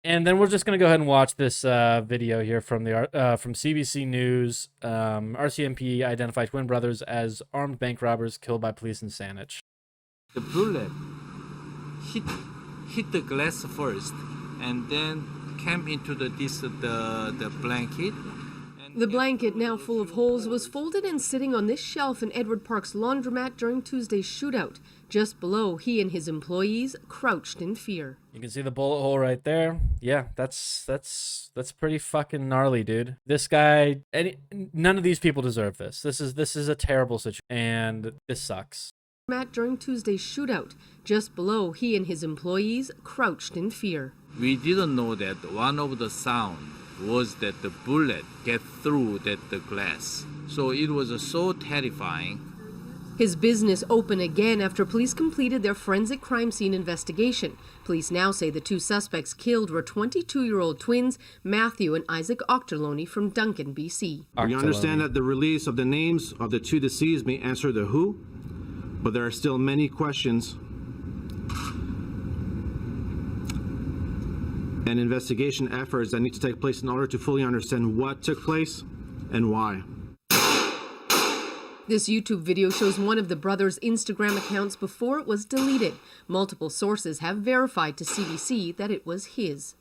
And then we're just gonna go ahead and watch this video here from the from CBC News. RCMP identified twin brothers as armed bank robbers killed by police in Saanich. The bullet hit the glass first, and then came into the blanket. The blanket, now full of holes, was folded and sitting on this shelf in Edward Park's laundromat during Tuesday's shootout. Just below, he and his employees crouched in fear. You can see the bullet hole right there. Yeah, that's pretty fucking gnarly, dude. This guy, none of these people deserve this. This is a terrible situation, and this sucks. During Tuesday's shootout, just below, he and his employees crouched in fear. We didn't know that one of the sound was that the bullet get through the glass. So it was so terrifying. His business opened again after police completed their forensic crime scene investigation. Police now say the two suspects killed were 22-year-old twins, Matthew and Isaac Ochterlony from Duncan, BC. We understand that the release of the names of the two deceased may answer the who, but there are still many questions and investigation efforts that need to take place in order to fully understand what took place and why. This YouTube video shows one of the brothers' Instagram accounts before it was deleted. Multiple sources have verified to CBC that it was his.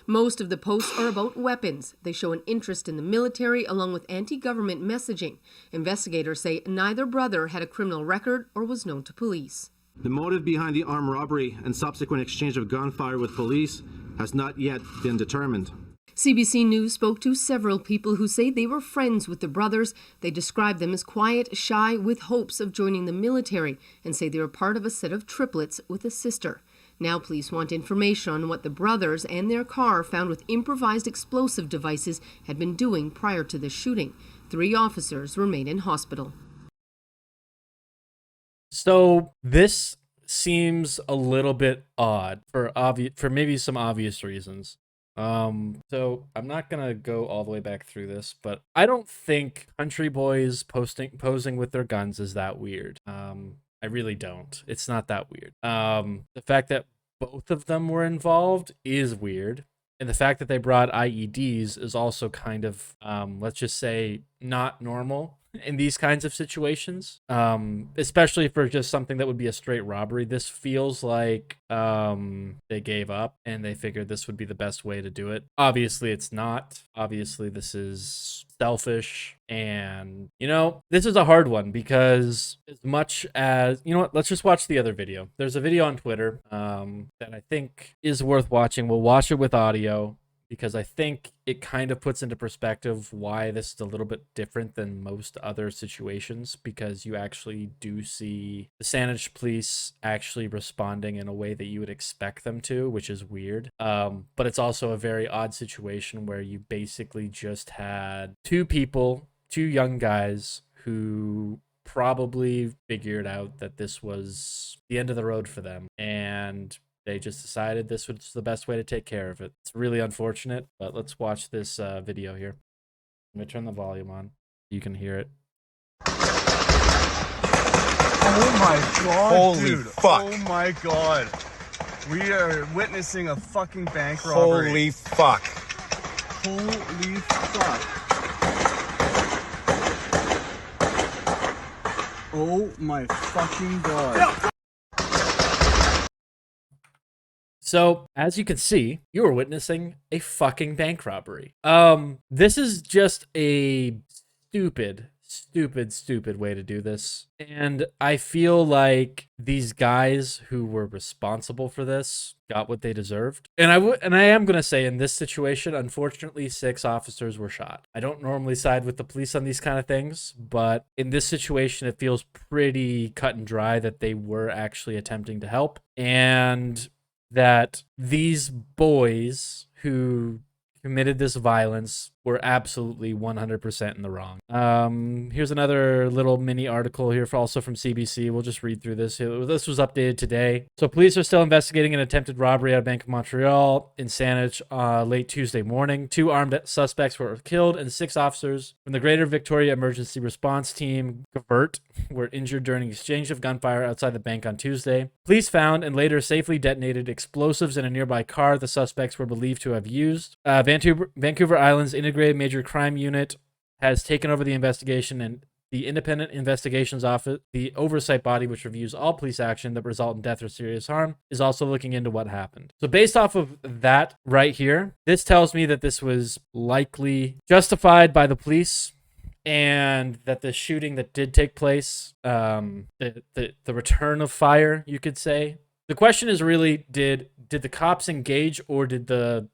Most of the posts are about weapons. They show an interest in the military along with anti-government messaging. Investigators say neither brother had a criminal record or was known to police. The motive behind the armed robbery and subsequent exchange of gunfire with police has not yet been determined. CBC News spoke to several people who say they were friends with the brothers. They described them as quiet, shy, with hopes of joining the military, and say they were part of a set of triplets with a sister. Now police want information on what the brothers and their car found with improvised explosive devices had been doing prior to the shooting. 3 officers remain in hospital. So this seems a little bit odd for maybe some obvious reasons. So I'm not gonna go all the way back through this, but I don't think country boys posing with their guns is that weird. I really don't. It's not that weird. The fact that both of them were involved is weird. And the fact that they brought IEDs is also kind of, let's just say, not normal in these kinds of situations, especially for just something that would be a straight robbery. This feels like they gave up and they figured this would be the best way to do it. Obviously, it's not. Obviously, this is selfish. And, you know, this is a hard one because as much as, you know what, let's just watch the other video. There's a video on Twitter that I think is worth watching. We'll watch it with audio, because I think it kind of puts into perspective why this is a little bit different than most other situations, because you actually do see the Saanich police actually responding in a way that you would expect them to, which is weird. But it's also a very odd situation where you basically just had 2 people, 2 young guys who probably figured out that this was the end of the road for them, and they just decided this was the best way to take care of it. It's really unfortunate, but let's watch this video here. Let me turn the volume on. You can hear it. Oh my god, Holy dude. fuck. Oh my god. We are witnessing a fucking bank robbery. Holy fuck. Holy fuck. Oh my fucking god. So, as you can see, you are witnessing a fucking bank robbery. This is just a stupid way to do this. And I feel like these guys who were responsible for this got what they deserved. And I am going to say, in this situation, unfortunately, 6 officers were shot. I don't normally side with the police on these kind of things, but in this situation, it feels pretty cut and dry that they were actually attempting to help. And that these boys who committed this violence were absolutely 100% in the wrong. Here's another little mini article here, also from CBC. We'll just read through this. This was updated today. So police are still investigating an attempted robbery at a Bank of Montreal in Saanich late Tuesday morning. 2 armed suspects were killed and 6 officers from the Greater Victoria Emergency Response Team, GVERT, were injured during an exchange of gunfire outside the bank on Tuesday. Police found and later safely detonated explosives in a nearby car the suspects were believed to have used. Vancouver Island's Integrated Major Crime Unit has taken over the investigation, and the Independent Investigations Office, the oversight body which reviews all police action that result in death or serious harm, is also looking into what happened. So based off of that right here, this tells me that this was likely justified by the police, and that the shooting that did take place, the return of fire, you could say. The question is really, did the cops engage, or did the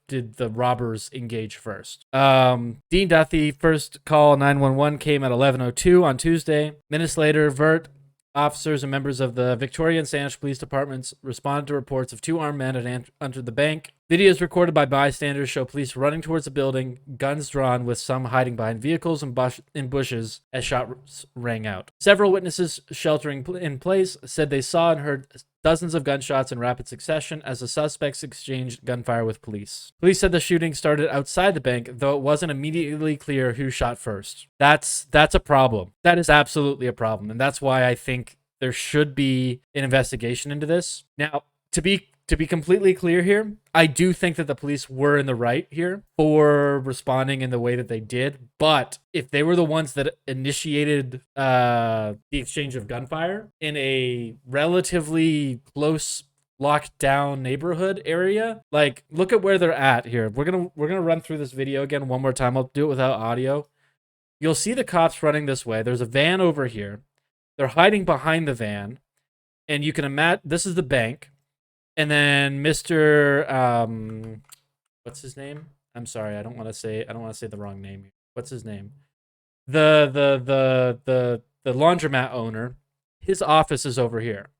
robbers engage first? Dean Duthie first call 911 came at 11:02 on Tuesday. Minutes later, VERT officers and members of the Victoria and Saanich police departments responded to reports of 2 armed men had entered the bank. Videos recorded by bystanders show police running towards the building, guns drawn, with some hiding behind vehicles and bushes as shots rang out. Several witnesses sheltering in place said they saw and heard dozens of gunshots in rapid succession as the suspects exchanged gunfire with police. Police said the shooting started outside the bank, though it wasn't immediately clear who shot first. That's a problem. That is absolutely a problem, and that's why I think there should be an investigation into this. Now, to be completely clear here, I do think that the police were in the right here for responding in the way that they did. But if they were the ones that initiated the exchange of gunfire in a relatively close locked down neighborhood area, like, look at where they're at here. We're gonna run through this video again one more time. I'll do it without audio. You'll see the cops running this way. There's a van over here. They're hiding behind the van, and you can imagine this is the bank. And then Mr. What's his name? I'm sorry, I don't want to say the wrong name here. What's his name? The laundromat owner, his office is over here.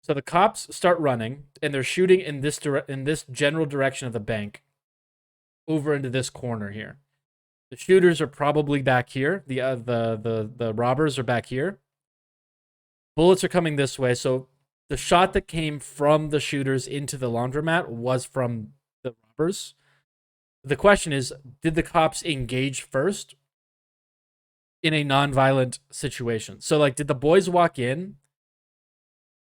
So the cops start running, and they're shooting in this general direction of the bank, over into this corner here. The shooters are probably back here. The robbers are back here. Bullets are coming this way, so the shot that came from the shooters into the laundromat was from the robbers. The question is, did the cops engage first in a non-violent situation? So, like, did the boys walk in,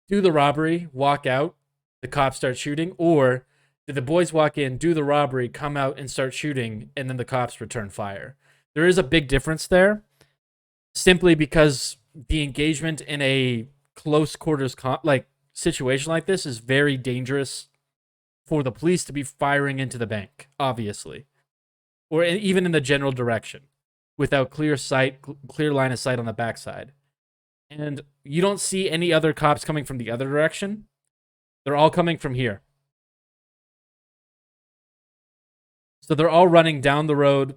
do the robbery, walk out, the cops start shooting? Or did the boys walk in, do the robbery, come out and start shooting, and then the cops return fire? There is a big difference there, simply because the engagement in a close quarters situation like this is very dangerous for the police to be firing into the bank, obviously, or even in the general direction without clear line of sight on the backside. And you don't see any other cops coming from the other direction. They're all coming from here. So they're all running down the road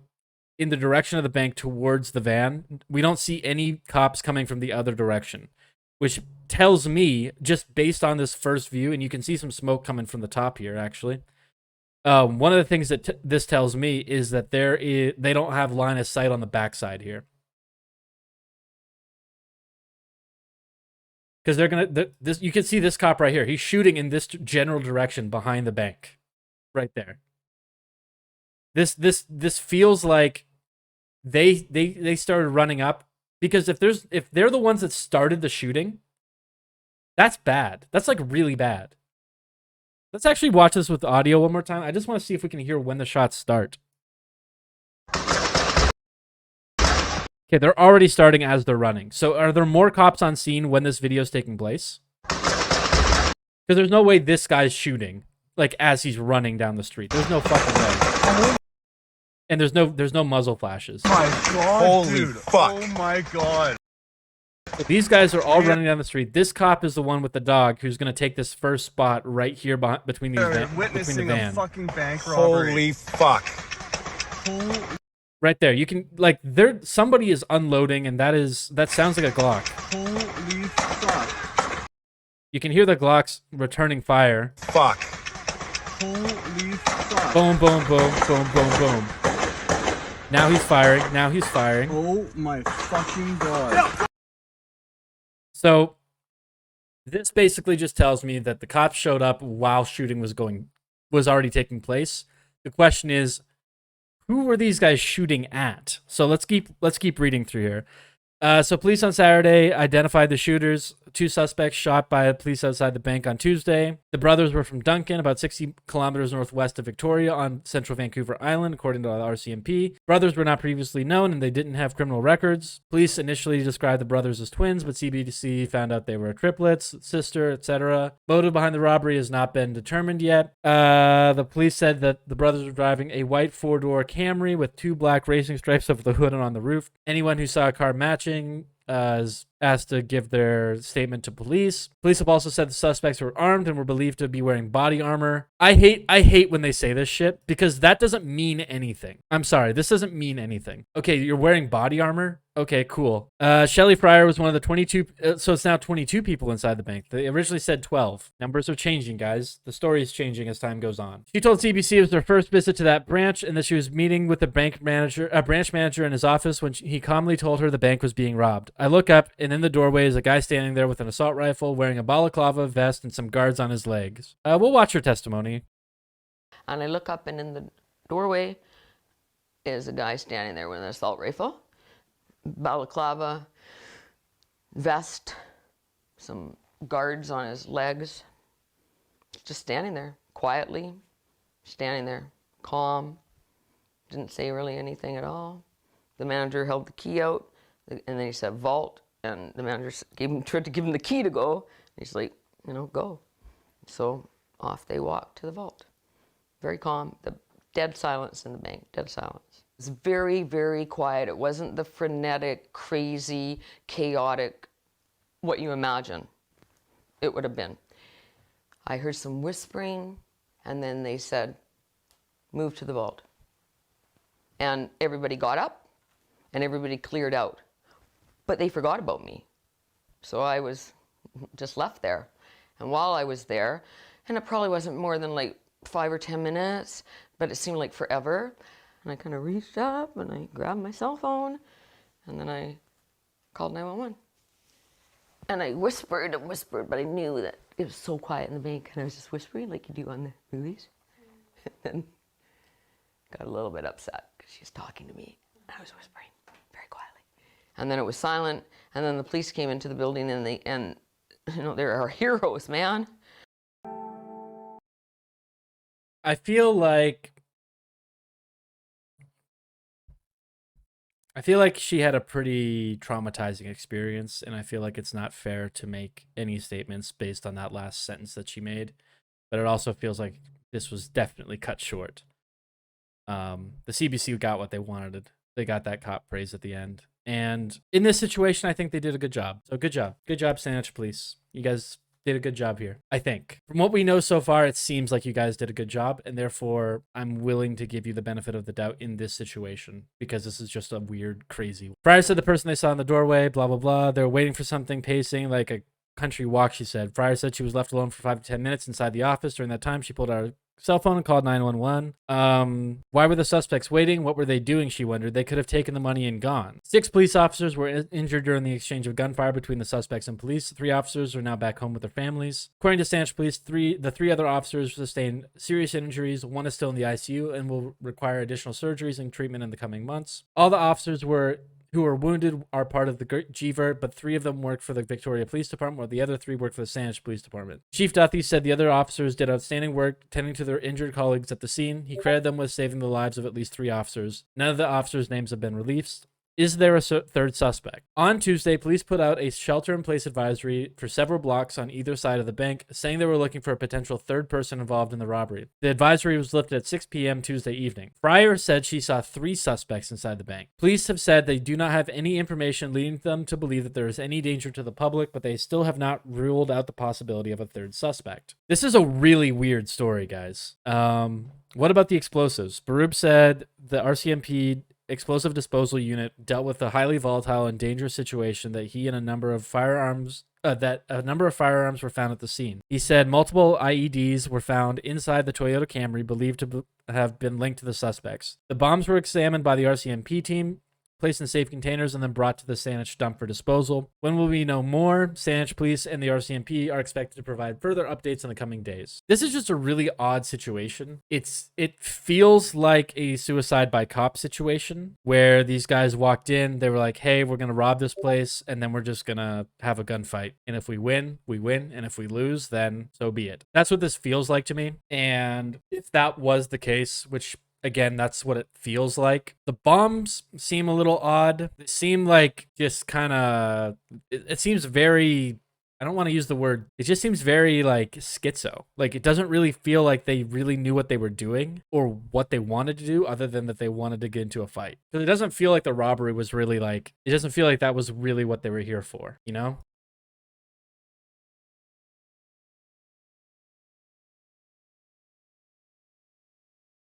in the direction of the bank towards the van. We don't see any cops coming from the other direction, which tells me, just based on this first view, and you can see some smoke coming from the top here, actually. One of the things that this tells me is that they don't have line of sight on the backside here. Because they're gonna you can see this cop right here. He's shooting in this general direction behind the bank, right there. This feels like they started running up, because if they're the ones that started the shooting, that's bad. That's like really bad. Let's actually watch this with audio one more time. I just want to see if we can hear when the shots start. Okay, they're already starting as they're running. So are there more cops on scene when this video is taking place? Because there's no way this guy's shooting like as he's running down the street. There's no fucking way. And there's no muzzle flashes. My God, Holy dude. fuck. Oh my God. So these guys are all running down the street. This cop is the one with the dog who's going to take this first spot right here between these They're between the witnessing van. a fucking bank robbery. Holy fuck. Right there. You can, like, somebody is unloading, and that sounds like a Glock. Holy fuck. You can hear the Glocks returning fire. Fuck. Holy fuck. Boom, boom, boom, boom, boom, boom. Now he's firing. Now he's firing. Oh my fucking god. So this basically just tells me that the cops showed up while shooting was already taking place. The question is, who were these guys shooting at? So let's keep reading through here. So police on Saturday identified the shooters. 2 suspects shot by police outside the bank on Tuesday. The brothers were from Duncan, about 60 kilometers northwest of Victoria on central Vancouver Island, according to the RCMP. Brothers were not previously known and they didn't have criminal records. Police initially described the brothers as twins, but CBC found out they were triplets, sister, etc. Motive behind the robbery has not been determined yet. The police said that the brothers were driving a white 4-door Camry with 2 black racing stripes over the hood and on the roof. Anyone who saw a car matching is asked to give their statement to police. Police have also said the suspects were armed and were believed to be wearing body armor. I hate when they say this shit because that doesn't mean anything. I'm sorry, this doesn't mean anything. Okay, you're wearing body armor? Okay, cool. Shelley Fryer was one of the 22, so it's now 22 people inside the bank. They originally said 12. Numbers are changing, guys. The story is changing as time goes on. She told CBC it was her first visit to that branch and that she was meeting with the branch manager in his office when he calmly told her the bank was being robbed. I look up and in the doorway is a guy standing there with an assault rifle, wearing a balaclava vest and some guards on his legs. We'll watch her testimony. And I look up and in the doorway is a guy standing there with an assault rifle, balaclava, vest, some guards on his legs, just standing there quietly, standing there calm, didn't say really anything at all. The manager held the key out and then he said vault, and the manager tried to give him the key to go. He's like, go. So off they walked to the vault. Very calm, the dead silence in the bank, dead silence. It was very, very quiet. It wasn't the frenetic, crazy, chaotic, what you imagine it would have been. I heard some whispering, and then they said, move to the vault. And everybody got up, and everybody cleared out. But they forgot about me. So I was just left there. And while I was there, and it probably wasn't more than like 5 or 10 minutes, but it seemed like forever. And I kind of reached up and I grabbed my cell phone and then I called 911. And I whispered and whispered, but I knew that it was so quiet in the bank and I was just whispering like you do on the movies. And then got a little bit upset because she was talking to me and I was whispering very quietly. And then it was silent and then the police came into the building and they're our heroes, man. I feel like she had a pretty traumatizing experience, and I feel like it's not fair to make any statements based on that last sentence that she made. But it also feels like this was definitely cut short. The CBC got what they wanted. They got that cop praise at the end. And in this situation, I think they did a good job. So good job. Good job, Saanich Police. You guys did a good job here, I think. From what we know so far, it seems like you guys did a good job, and therefore I'm willing to give you the benefit of the doubt in this situation, because this is just a weird, crazy. Fryer said the person they saw in the doorway, blah, blah, blah. They were waiting for something, pacing like a country walk, she said. Fryer said she was left alone for 5 to 10 minutes inside the office. During that time, she pulled out her cell phone and called 911. Why were the suspects waiting? What were they doing? She wondered. They could have taken the money and gone. 6 police officers were injured during the exchange of gunfire between the suspects and police. 3 officers are now back home with their families. According to Saanich Police, the three other officers sustained serious injuries. 1 is still in the ICU and will require additional surgeries and treatment in the coming months. All the officers who were wounded are part of the GVERT, but 3 of them work for the Victoria Police Department, while the other 3 work for the Saanich Police Department. Chief Duthie said the other officers did outstanding work tending to their injured colleagues at the scene. He credited them with saving the lives of at least 3 officers. None of the officers' names have been released. Is there a third suspect? On Tuesday, police put out a shelter-in-place advisory for several blocks on either side of the bank, saying they were looking for a potential third person involved in the robbery. The advisory was lifted at 6 p.m. Tuesday evening. Fryer said she saw 3 suspects inside the bank. Police have said they do not have any information leading them to believe that there is any danger to the public, but they still have not ruled out the possibility of a third suspect. This is a really weird story, guys. What about the explosives? Barub said the RCMP explosive disposal unit dealt with a highly volatile and dangerous situation that he and a number of firearms were found at the scene. He said multiple IEDs were found inside the Toyota Camry believed to have been linked to the suspects. The bombs were examined by the RCMP team, placed in safe containers, and then brought to the Saanich dump for disposal. When will we know more? Saanich police and the RCMP are expected to provide further updates in the coming days. This is just a really odd situation. It feels like a suicide by cop situation where these guys walked in, they were like, hey, we're going to rob this place, and then we're just going to have a gunfight. And if we win, we win. And if we lose, then so be it. That's what this feels like to me. And if that was the case, which again, that's what it feels like. The bombs seem a little odd. They seem like just kind of, it seems very, I don't want to use the word, it just seems very like schizo. Like it doesn't really feel like they really knew what they were doing or what they wanted to do other than that they wanted to get into a fight. Because it doesn't feel like the robbery was really like, it doesn't feel like that was really what they were here for, you know?